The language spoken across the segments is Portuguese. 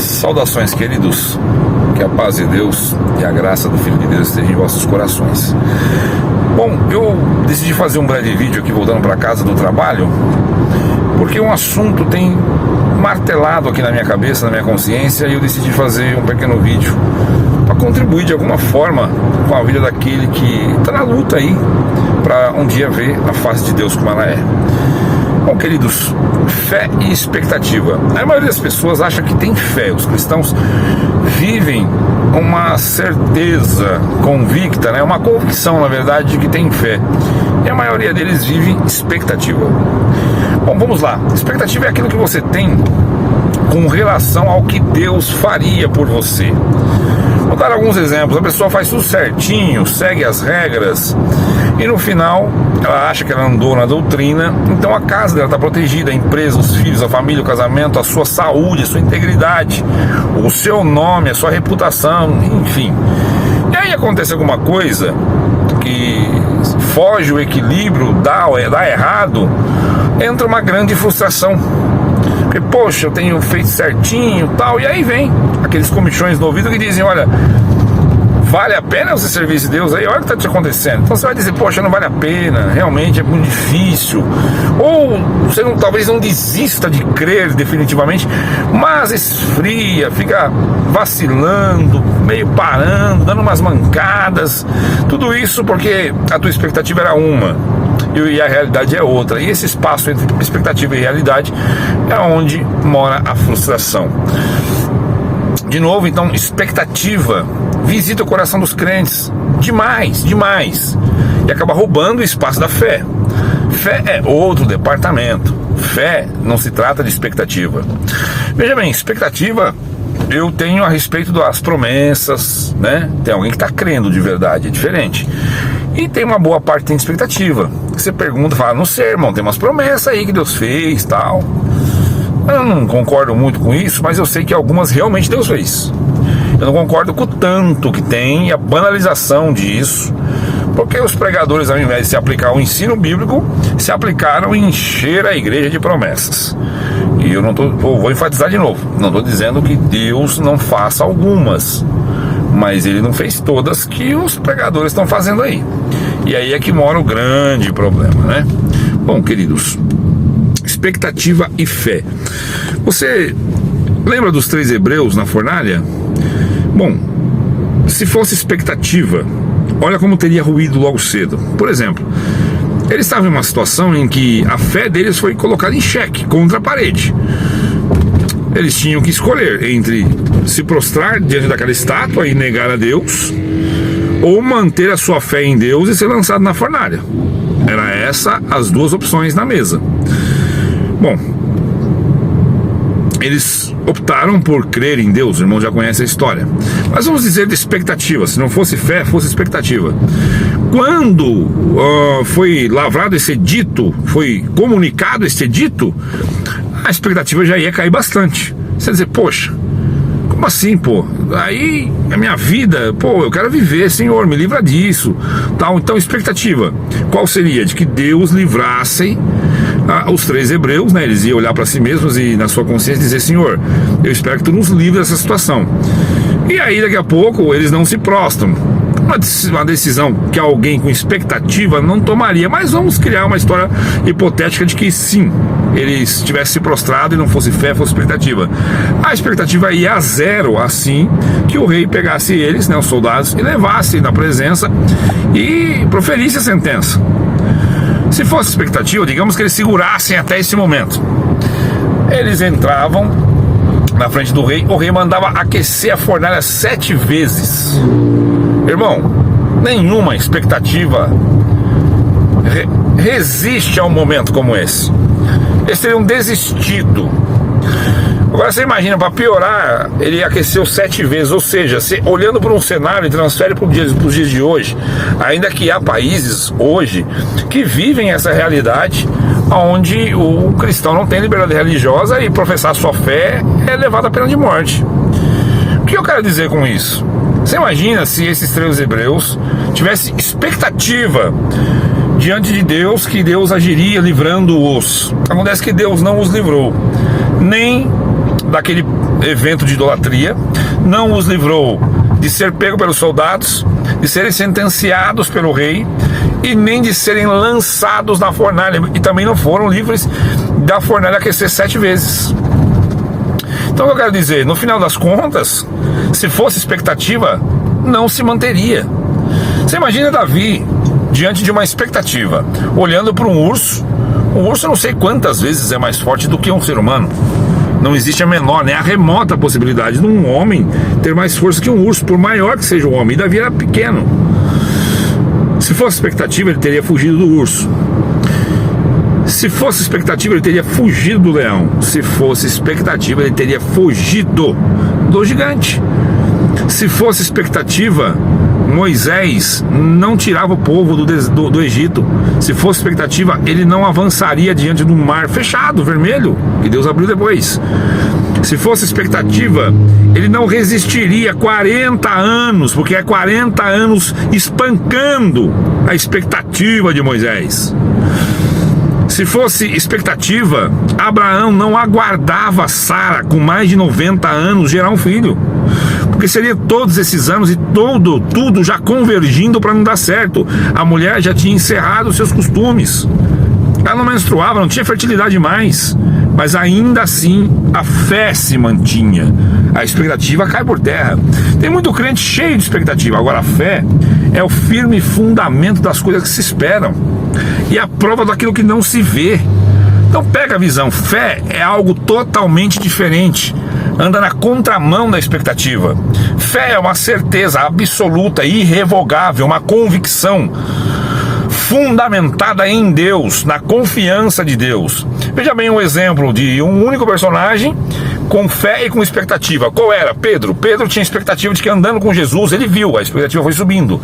Saudações, queridos, que a paz de Deus e a graça do Filho de Deus estejam em vossos corações. Bom, eu decidi fazer um breve vídeo aqui voltando para casa do trabalho, porque um assunto tem martelado aqui na minha cabeça, na minha consciência, e eu decidi fazer um pequeno vídeo para contribuir de alguma forma com a vida daquele que está na luta aí para um dia ver a face de Deus como ela é. Bom, queridos, fé e expectativa. A maioria das pessoas acha que tem fé. Os cristãos vivem uma certeza convicta, né? Uma convicção, na verdade, de que tem fé. E a maioria deles vive expectativa. Bom, vamos lá. Expectativa é aquilo que você tem com relação ao que Deus faria por você. Vou dar alguns exemplos. A pessoa faz tudo certinho, segue as regras, e no final ela acha que ela andou na doutrina, então a casa dela está protegida, a empresa, os filhos, a família, o casamento, a sua saúde, a sua integridade, o seu nome, a sua reputação, enfim. E aí acontece alguma coisa que foge o equilíbrio, dá errado, entra uma grande frustração. Porque, poxa, eu tenho feito certinho e tal, e aí vem aqueles comichões no ouvido que dizem, olha, vale a pena você servir esse Deus aí? Olha o que está te acontecendo. Então você vai dizer, poxa, não vale a pena, realmente é muito difícil. Ou você talvez não desista de crer definitivamente, mas esfria, fica vacilando, meio parando, dando umas mancadas. Tudo isso porque a tua expectativa era uma e a realidade é outra. E esse espaço entre expectativa e realidade é onde mora a frustração. De novo, então, expectativa visita o coração dos crentes demais, demais, e acaba roubando o espaço da fé. Fé é outro departamento. Fé não se trata de expectativa. Veja bem, expectativa eu tenho a respeito das promessas, né? Tem alguém que está crendo de verdade, é diferente. E tem uma boa parte que tem expectativa. Você pergunta, fala, não sei, irmão, tem umas promessas aí que Deus fez, tal. Eu não concordo muito com isso, mas eu sei que algumas realmente Deus fez. Eu não concordo com o tanto que tem e a banalização disso, porque os pregadores, ao invés de se aplicar ao ensino bíblico, se aplicaram em encher a igreja de promessas. E eu não vou enfatizar de novo, não estou dizendo que Deus não faça algumas, mas Ele não fez todas que os pregadores estão fazendo aí. E aí é que mora o grande problema, né? Bom, queridos, expectativa e fé. Você lembra dos 3 hebreus na fornalha? Bom, se fosse expectativa, olha como teria ruído logo cedo. Por exemplo, eles estavam em uma situação em que a fé deles foi colocada em xeque, contra a parede. Eles tinham que escolher entre se prostrar diante daquela estátua e negar a Deus, ou manter a sua fé em Deus e ser lançado na fornalha. Era essa as duas opções na mesa. Bom, eles optaram por crer em Deus, o irmão já conhece a história. Mas vamos dizer de expectativa, se não fosse fé, fosse expectativa. Quando foi lavrado esse edito, foi comunicado esse edito, a expectativa já ia cair bastante. Você ia dizer, poxa, como assim, pô? Aí a minha vida, pô, eu quero viver, Senhor, me livra disso, tal. Então, expectativa, qual seria? De que Deus livrasse os 3 hebreus, né? Eles iam olhar para si mesmos e na sua consciência dizer, Senhor, eu espero que Tu nos livre dessa situação. E aí daqui a pouco eles não se prostram. Uma decisão que alguém com expectativa não tomaria, mas vamos criar uma história hipotética de que sim, eles tivessem se prostrado e não fosse fé, fosse expectativa. A expectativa ia a zero assim que o rei pegasse eles, né, os soldados, e levasse na presença e proferisse a sentença. Se fosse expectativa, digamos que eles segurassem até esse momento. Eles entravam na frente do rei, o rei mandava aquecer a fornalha 7 vezes. Irmão, nenhuma expectativa resiste a um momento como esse. Eles teriam desistido. Agora você imagina, para piorar, ele aqueceu 7 vezes. Ou seja, olhando para um cenário e transfere para os dias de hoje, ainda que há países hoje que vivem essa realidade, onde o cristão não tem liberdade religiosa e professar sua fé é levado à pena de morte. O que eu quero dizer com isso? Você imagina se esses 3 hebreus tivessem expectativa diante de Deus, que Deus agiria livrando-os. Acontece que Deus não os livrou, nem daquele evento de idolatria, não os livrou de ser pego pelos soldados, de serem sentenciados pelo rei e nem de serem lançados na fornalha, e também não foram livres da fornalha aquecer 7 vezes. Então o que eu quero dizer, no final das contas, se fosse expectativa, não se manteria. Você imagina Davi diante de uma expectativa, olhando para um urso. Um urso eu não sei quantas vezes é mais forte do que um ser humano. Não existe a menor, nem a remota possibilidade de um homem ter mais força que um urso, por maior que seja o homem. E Davi era pequeno. Se fosse expectativa, ele teria fugido do urso. Se fosse expectativa, ele teria fugido do leão. Se fosse expectativa, ele teria fugido do gigante. Se fosse expectativa, Moisés não tirava o povo do Egito. Se fosse expectativa, ele não avançaria diante do mar fechado, vermelho, que Deus abriu depois. Se fosse expectativa, ele não resistiria 40 anos, porque é 40 anos espancando a expectativa de Moisés. Se fosse expectativa, Abraão não aguardava Sara com mais de 90 anos gerar um filho, porque seria todos esses anos e tudo já convergindo para não dar certo. A mulher já tinha encerrado os seus costumes, ela não menstruava, não tinha fertilidade mais, mas ainda assim a fé se mantinha. A expectativa cai por terra. Tem muito crente cheio de expectativa. Agora a fé é o firme fundamento das coisas que se esperam e a prova daquilo que não se vê. Então pega a visão, fé é algo totalmente diferente, anda na contramão da expectativa. Fé é uma certeza absoluta, irrevogável, uma convicção fundamentada em Deus, na confiança de Deus. Veja bem um exemplo de um único personagem com fé e com expectativa. Qual era? Pedro. Pedro tinha expectativa de que andando com Jesus, ele viu, a expectativa foi subindo,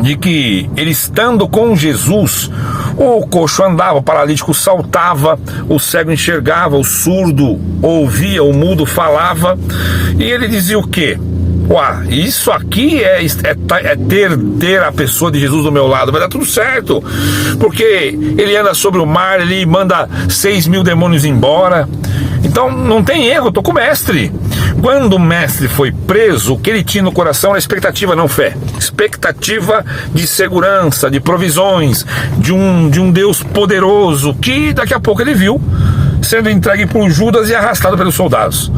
de que ele estando com Jesus, o coxo andava, o paralítico saltava, o cego enxergava, o surdo ouvia, o mudo falava, e ele dizia o quê? Isso aqui é ter a pessoa de Jesus do meu lado, vai dar tudo certo, porque ele anda sobre o mar, ele manda 6.000 demônios embora, então não tem erro, eu tô com o mestre. Quando o mestre foi preso, o que ele tinha no coração era expectativa, não fé. Expectativa de segurança, de provisões, de um Deus poderoso, que daqui a pouco ele viu sendo entregue por Judas e arrastado pelos soldados.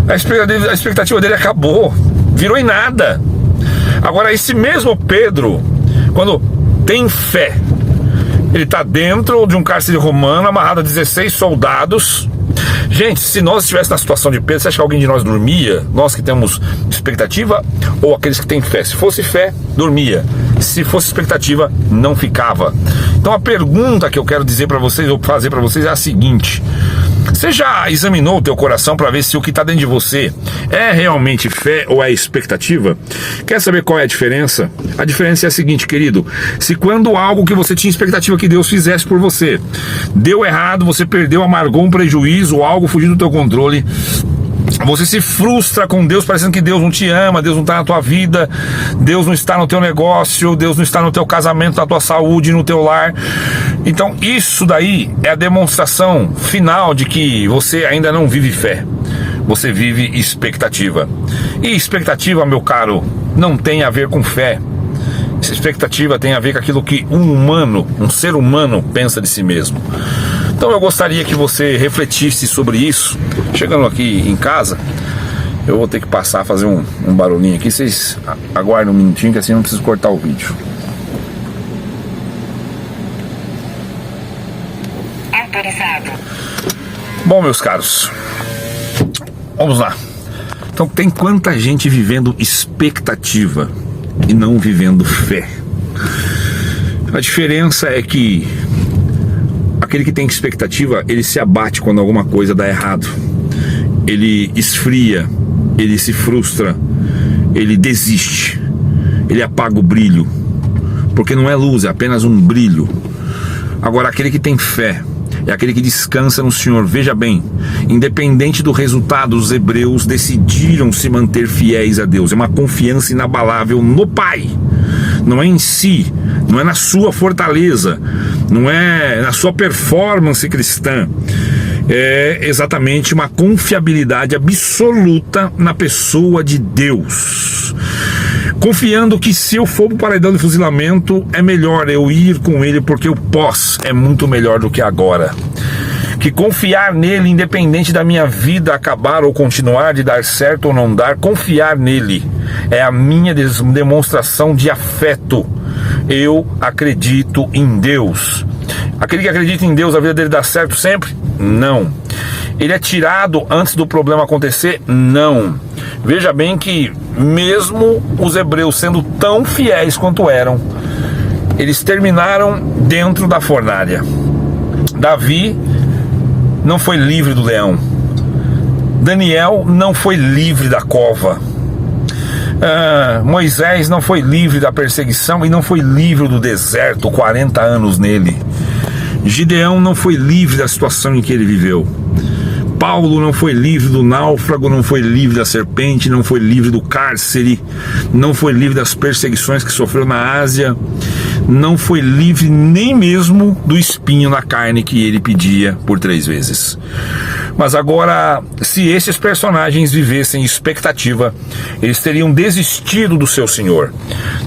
A expectativa dele acabou, virou em nada. Agora esse mesmo Pedro, quando tem fé, ele está dentro de um cárcere romano, amarrado a 16 soldados. Gente, se nós estivéssemos na situação de Pedro, você acha que alguém de nós dormia? Nós que temos expectativa ou aqueles que têm fé? Se fosse fé, dormia. Se fosse expectativa, não ficava. Então a pergunta que eu quero dizer para vocês, ou fazer para vocês, é a seguinte: você já examinou o teu coração para ver se o que está dentro de você é realmente fé ou é expectativa? Quer saber qual é a diferença? A diferença é a seguinte, querido: se quando algo que você tinha expectativa que Deus fizesse por você deu errado, você perdeu, amargou um prejuízo, algo fugiu do teu controle, você se frustra com Deus, parecendo que Deus não te ama, Deus não está na tua vida, Deus não está no teu negócio, Deus não está no teu casamento, na tua saúde, no teu lar. Então isso daí é a demonstração final de que você ainda não vive fé, você vive expectativa. E expectativa, meu caro, não tem a ver com fé. Essa expectativa tem a ver com aquilo que um ser humano pensa de si mesmo. Então eu gostaria que você refletisse sobre isso. Chegando aqui em casa, eu vou ter que passar a fazer um barulhinho aqui. Vocês aguardem um minutinho, que assim eu não preciso cortar o vídeo. Autorizado. Bom, meus caros, vamos lá. Então tem quanta gente vivendo expectativa e não vivendo fé. A diferença é que aquele que tem expectativa, ele se abate quando alguma coisa dá errado, ele esfria, ele se frustra, ele desiste, ele apaga o brilho, porque não é luz, é apenas um brilho. Agora aquele que tem fé é aquele que descansa no Senhor. Veja bem, independente do resultado, os hebreus decidiram se manter fiéis a Deus. É uma confiança inabalável no Pai, não é em si, não é na sua fortaleza, não é na sua performance cristã. é exatamente uma confiabilidade absoluta na pessoa de Deus. Confiando que se eu for para o paredão de fuzilamento, é melhor eu ir com ele porque o pós é muito melhor do que agora. Que confiar nele, independente da minha vida acabar ou continuar, de dar certo ou não dar, confiar nele é a minha demonstração de afeto. Eu acredito em Deus. Aquele que acredita em Deus, a vida dele dá certo sempre? Não. Ele é tirado antes do problema acontecer? Não. Veja bem que mesmo os hebreus sendo tão fiéis quanto eram, eles terminaram dentro da fornalha. Davi não foi livre do leão. Daniel não foi livre da cova. Moisés não foi livre da perseguição e não foi livre do deserto, 40 anos nele. Gideão não foi livre da situação em que ele viveu. Paulo não foi livre do náufrago, não foi livre da serpente, não foi livre do cárcere, não foi livre das perseguições que sofreu na Ásia, não foi livre nem mesmo do espinho na carne que ele pedia por 3 vezes. Mas agora, se esses personagens vivessem expectativa, eles teriam desistido do seu Senhor.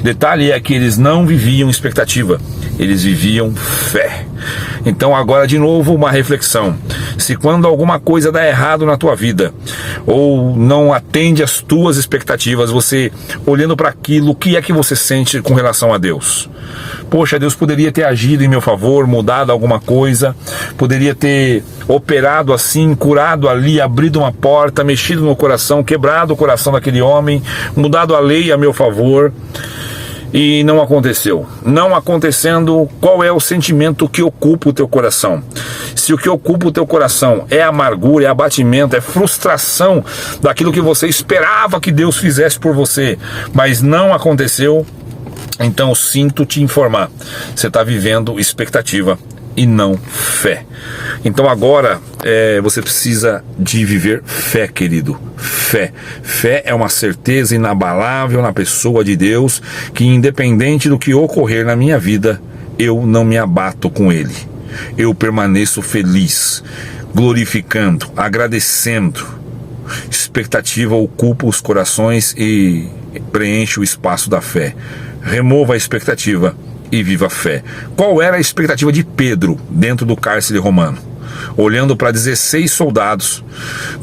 Detalhe é que eles não viviam expectativa, eles viviam fé. Então agora de novo uma reflexão. Se quando alguma coisa dá errado na tua vida, ou não atende às tuas expectativas, você olhando para aquilo, o que é que você sente com relação a Deus? Poxa, Deus poderia ter agido em meu favor, mudado alguma coisa, poderia ter operado assim, curado ali, abrido uma porta, mexido no coração, quebrado o coração daquele homem, mudado a lei a meu favor. E não aconteceu. Não acontecendo, qual é o sentimento que ocupa o teu coração? Se o que ocupa o teu coração é amargura, é abatimento, é frustração daquilo que você esperava que Deus fizesse por você, mas não aconteceu, então sinto te informar, você está vivendo expectativa e não fé. Então agora você precisa de viver fé, querido. Fé. Fé é uma certeza inabalável na pessoa de Deus, que independente do que ocorrer na minha vida, eu não me abato com ele. Eu permaneço feliz, glorificando, agradecendo. Expectativa ocupa os corações e preenche o espaço da fé. Remova a expectativa e viva a fé. Qual era a expectativa de Pedro dentro do cárcere romano? Olhando para 16 soldados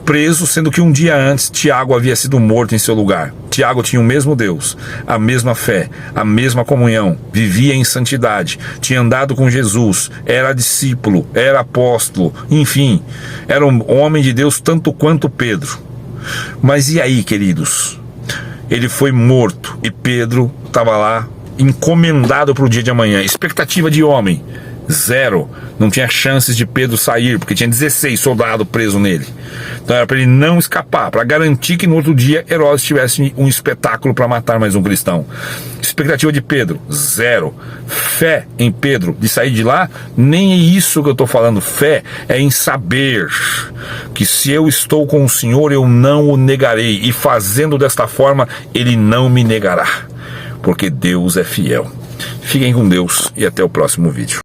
presos, sendo que um dia antes Tiago havia sido morto em seu lugar. Tiago tinha o mesmo Deus, a mesma fé, a mesma comunhão, vivia em santidade, tinha andado com Jesus, era discípulo, era apóstolo, enfim, era um homem de Deus tanto quanto Pedro. Mas e aí, queridos? Ele foi morto e Pedro estava lá encomendado para o dia de amanhã. Expectativa de homem, zero. Não tinha chances de Pedro sair, porque tinha 16 soldados presos nele. Então era para ele não escapar, para garantir que no outro dia Herodes tivesse um espetáculo para matar mais um cristão. Expectativa de Pedro, zero. Fé em Pedro de sair de lá, nem é isso que eu estou falando. Fé é em saber que se eu estou com o Senhor, eu não o negarei, e fazendo desta forma, ele não me negará, porque Deus é fiel. Fiquem com Deus e até o próximo vídeo.